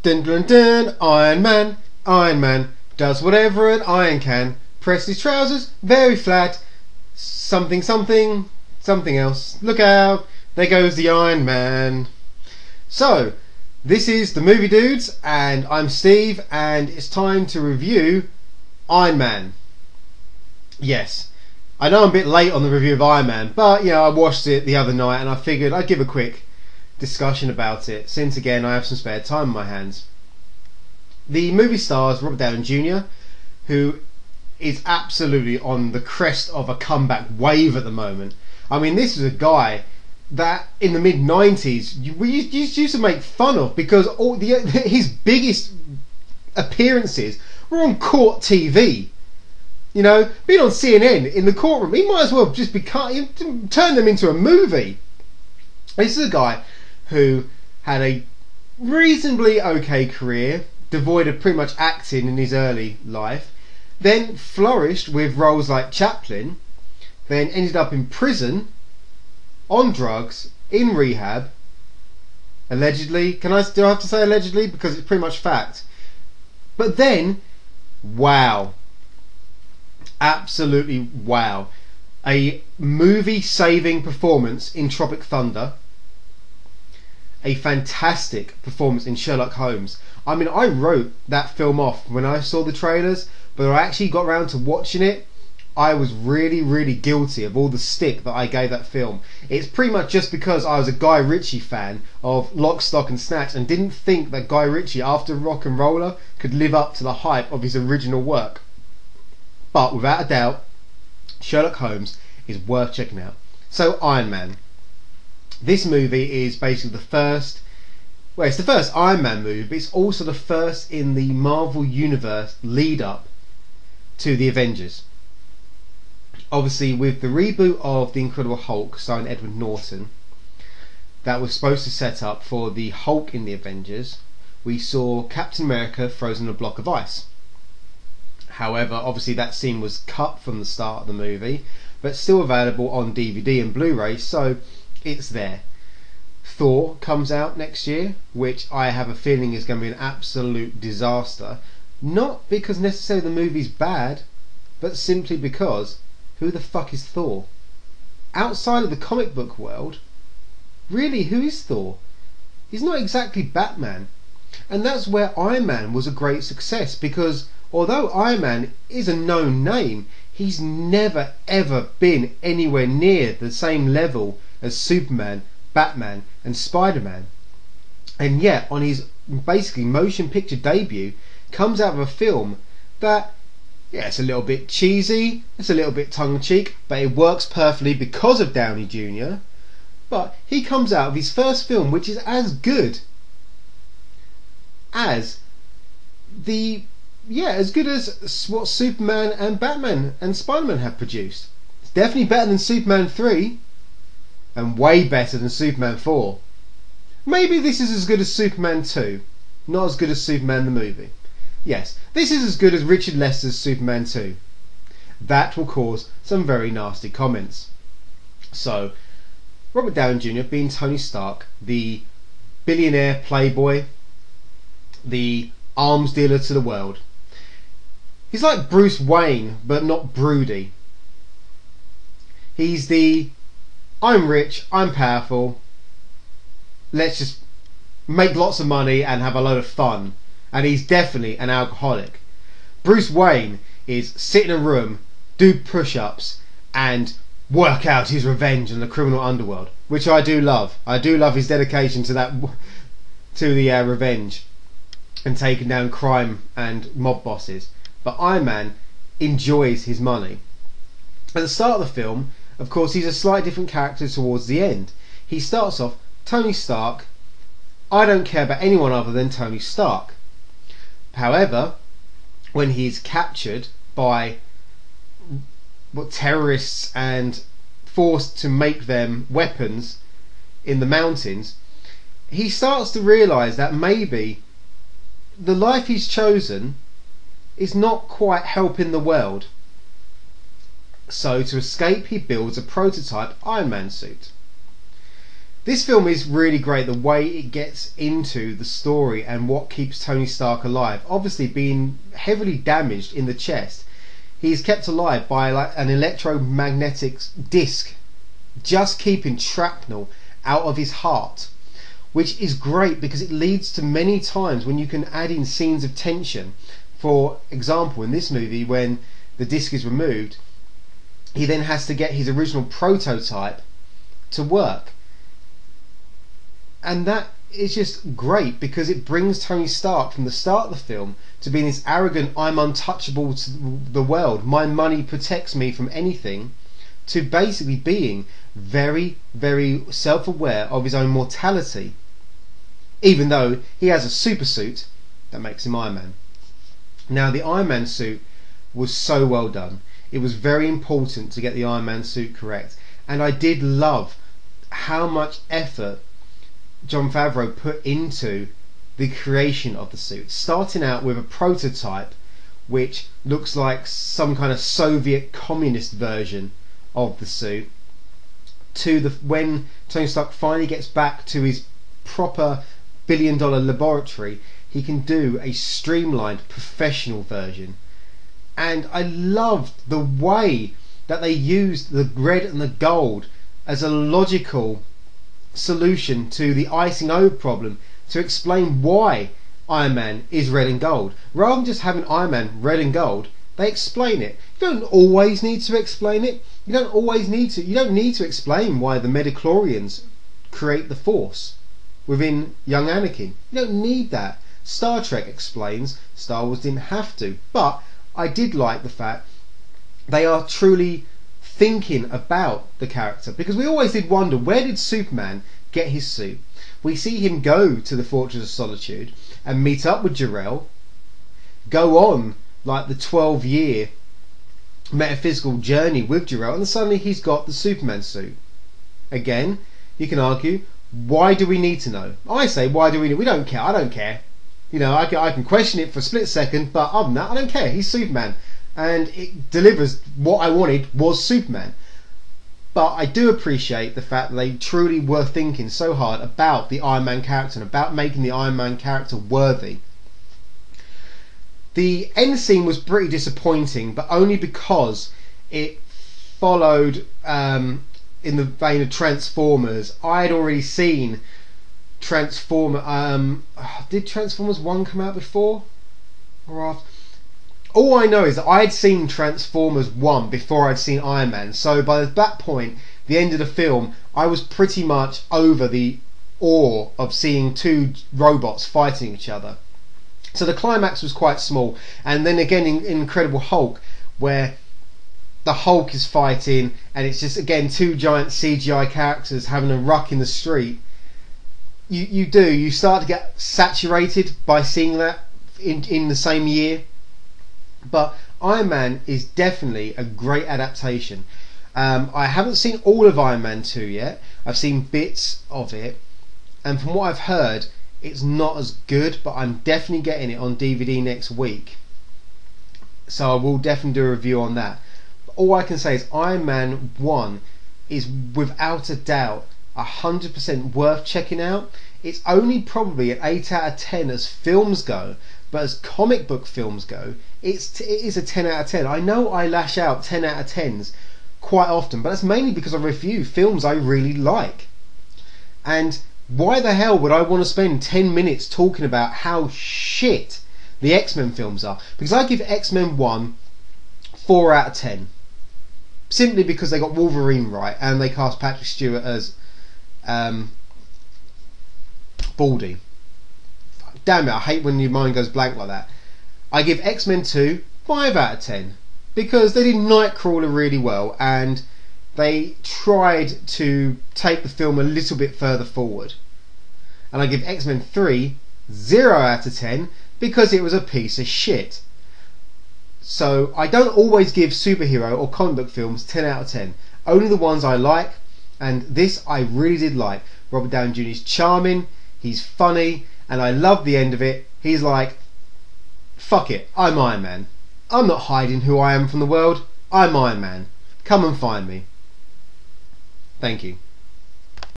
Dun dun dun, Iron Man. Iron Man does whatever an iron can. Press his trousers very flat. Something something something else. Look out, there goes the Iron Man. So, this is the Movie Dudes, and I'm Steve, and it's time to review Iron Man. Yes, I know I'm a bit late on the review of Iron Man, but I watched it the other night and I figured I'd give a quick discussion about it, since again I have some spare time on my hands. The movie stars Robert Downey Jr., who is absolutely on the crest of a comeback wave at the moment. I mean, this is a guy that in the mid-90s we used to make fun of, because his biggest appearances were on court TV. Being on CNN in the courtroom, he might as well just turn them into a movie. This is a guy who had a reasonably okay career, devoid of pretty much acting in his early life, then flourished with roles like Chaplin, then ended up in prison, on drugs, in rehab, allegedly. Do I have to say allegedly? Because it's pretty much fact. But then, wow. Absolutely wow. A movie-saving performance in Tropic Thunder. A fantastic performance in Sherlock Holmes. I mean, I wrote that film off when I saw the trailers, but when I actually got around to watching it, I was really, really guilty of all the stick that I gave that film. It's pretty much just because I was a Guy Ritchie fan of Lock, Stock and Snatch and didn't think that Guy Ritchie, after Rock and Roller, could live up to the hype of his original work. But without a doubt, Sherlock Holmes is worth checking out. So, Iron Man. This movie is basically the first... Well, it's the first Iron Man movie, but it's also the first in the Marvel Universe lead up to the Avengers. Obviously, with the reboot of The Incredible Hulk, starring Edward Norton, that was supposed to set up for the Hulk in the Avengers, we saw Captain America frozen in a block of ice. However, obviously that scene was cut from the start of the movie, but still available on DVD and Blu-ray, so it's there. Thor comes out next year, which I have a feeling is going to be an absolute disaster. Not because necessarily the movie's bad, but simply because, who the fuck is Thor? Outside of the comic book world, really, who is Thor? He's not exactly Batman. And that's where Iron Man was a great success, because although Iron Man is a known name, he's never ever been anywhere near the same level as Superman, Batman and Spider-Man. And yet, on his basically motion picture debut, comes out of a film that, it's a little bit cheesy, it's a little bit tongue-in-cheek, but it works perfectly because of Downey Jr. But he comes out of his first film, which is as good as what Superman and Batman and Spider-Man have produced. It's definitely better than Superman 3 and way better than Superman 4. Maybe this is as good as Superman 2, not as good as Superman the movie. Yes, this is as good as Richard Lester's Superman 2. That will cause some very nasty comments. So, Robert Downey Jr. being Tony Stark, the billionaire playboy, the arms dealer to the world. He's like Bruce Wayne, but not broody. He's the I'm rich, I'm powerful, let's just make lots of money and have a load of fun. And he's definitely an alcoholic. Bruce Wayne is sit in a room, do push-ups and work out his revenge on the criminal underworld, which I do love. I do love his dedication to the revenge and taking down crime and mob bosses. But Iron Man enjoys his money. At the start of the film, of course, he's a slightly different character towards the end. He starts off, Tony Stark, I don't care about anyone other than Tony Stark. However, when he's captured by terrorists and forced to make them weapons in the mountains, he starts to realise that maybe the life he's chosen is not quite helping the world. So to escape, he builds a prototype Iron Man suit. This film is really great, the way it gets into the story and what keeps Tony Stark alive. Obviously being heavily damaged in the chest, he's kept alive by like an electromagnetic disc just keeping shrapnel out of his heart, which is great because it leads to many times when you can add in scenes of tension. For example, in this movie, when the disc is removed, he then has to get his original prototype to work. And that is just great because it brings Tony Stark from the start of the film to being this arrogant, I'm untouchable to the world, my money protects me from anything, to basically being very, very self-aware of his own mortality, even though he has a super suit that makes him Iron Man. Now, the Iron Man suit was so well done. It was very important to get the Iron Man suit correct, and I did love how much effort Jon Favreau put into the creation of the suit, starting out with a prototype which looks like some kind of Soviet communist version of the suit, to when Tony Stark finally gets back to his proper billion-dollar laboratory, he can do a streamlined professional version. And I loved the way that they used the red and the gold as a logical solution to the icing over problem to explain why Iron Man is red and gold. Rather than just having Iron Man red and gold, they explain it. You don't always need to explain it. You don't need to explain why the Midichlorians create the Force within Young Anakin. You don't need that. Star Trek explains, Star Wars didn't have to. But I did like the fact they are truly thinking about the character, because we always did wonder, where did Superman get his suit? We see him go to the Fortress of Solitude and meet up with Jor-El, go on like the 12-year metaphysical journey with Jor-El, and suddenly he's got the Superman suit. Again, you can argue, why do we need to know? I say, why do we need? We don't care. I don't care. You know, I can question it for a split second, but other than that, I don't care. He's Superman, and it delivers what I wanted was Superman. But I do appreciate the fact that they truly were thinking so hard about the Iron Man character and about making the Iron Man character worthy. The end scene was pretty disappointing, but only because it followed in the vein of Transformers. I had already seen did Transformers 1 come out before or after? All I know is that I had seen Transformers 1 before I'd seen Iron Man, so by that point, the end of the film, I was pretty much over the awe of seeing two robots fighting each other. So the climax was quite small, and then again in Incredible Hulk, where the Hulk is fighting and it's just again two giant CGI characters having a ruck in the street, you start to get saturated by seeing that in the same year. But Iron Man is definitely a great adaptation. I haven't seen all of Iron Man 2 yet. I've seen bits of it, and from what I've heard, it's not as good, but I'm definitely getting it on DVD next week, so I will definitely do a review on that. But all I can say is Iron Man 1 is without a doubt 100% worth checking out. It's only probably an 8 out of 10 as films go, but as comic book films go, it is a 10 out of 10. I know I lash out 10 out of 10s quite often, but that's mainly because I review films I really like. And why the hell would I want to spend 10 minutes talking about how shit the X-Men films are? Because I give X-Men 1 4 out of 10. Simply because they got Wolverine right and they cast Patrick Stewart as Baldy. Damn it, I hate when your mind goes blank like that. I give X-Men 2 5 out of 10 because they did Nightcrawler really well and they tried to take the film a little bit further forward. And I give X-Men 3 0 out of 10 because it was a piece of shit. So I don't always give superhero or comic book films 10 out of 10. Only the ones I like, and this I really did like. Robert Downey Jr. is charming, he's funny, and I love the end of it. He's like, fuck it, I'm Iron Man. I'm not hiding who I am from the world. I'm Iron Man. Come and find me. Thank you.